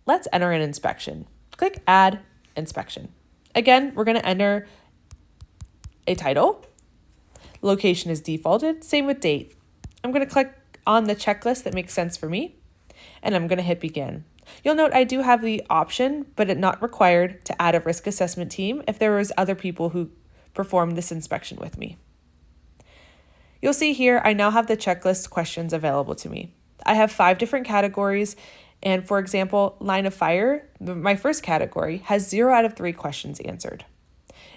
let's enter an inspection. Click Add Inspection. Again, we're going to enter a title. Location is defaulted, same with date. I'm going to click on the checklist that makes sense for me, and I'm going to hit Begin. You'll note I do have the option, but it's not required, to add a risk assessment team if there was other people who performed this inspection with me. You'll see here I now have the checklist questions available to me. I have 5 different categories, and for example, line of fire, my first category, has 0 out of 3 questions answered.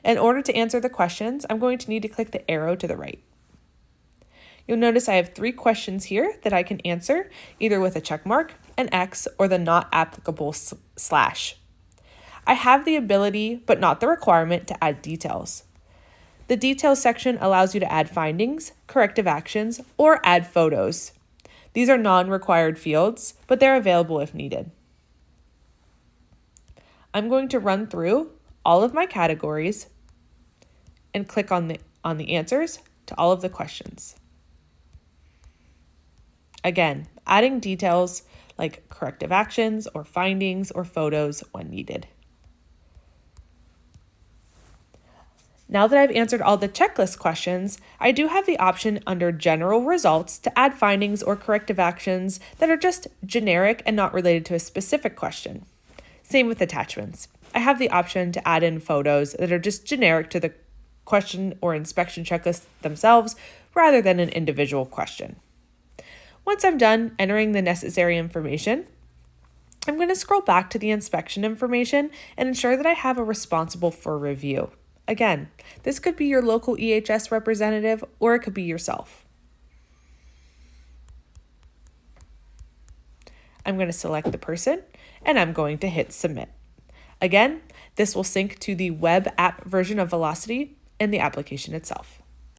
In order to answer the questions, I'm going to need to click the arrow to the right. You'll notice I have 3 questions here that I can answer, either with a check mark, an X, or the not applicable slash. I have the ability, but not the requirement, to add details. The details section allows you to add findings, corrective actions, or add photos. These are non-required fields, but they're available if needed. I'm going to run through all of my categories and click on the answers to all of the questions. Again, adding details like corrective actions or findings or photos when needed. Now that I've answered all the checklist questions, I do have the option under General Results to add findings or corrective actions that are just generic and not related to a specific question. Same with attachments. I have the option to add in photos that are just generic to the question or inspection checklist themselves rather than an individual question. Once I'm done entering the necessary information, I'm going to scroll back to the inspection information and ensure that I have a responsible for review. Again, this could be your local EHS representative or it could be yourself. I'm going to select the person and I'm going to hit Submit. Again, this will sync to the web app version of Velocity and the application itself.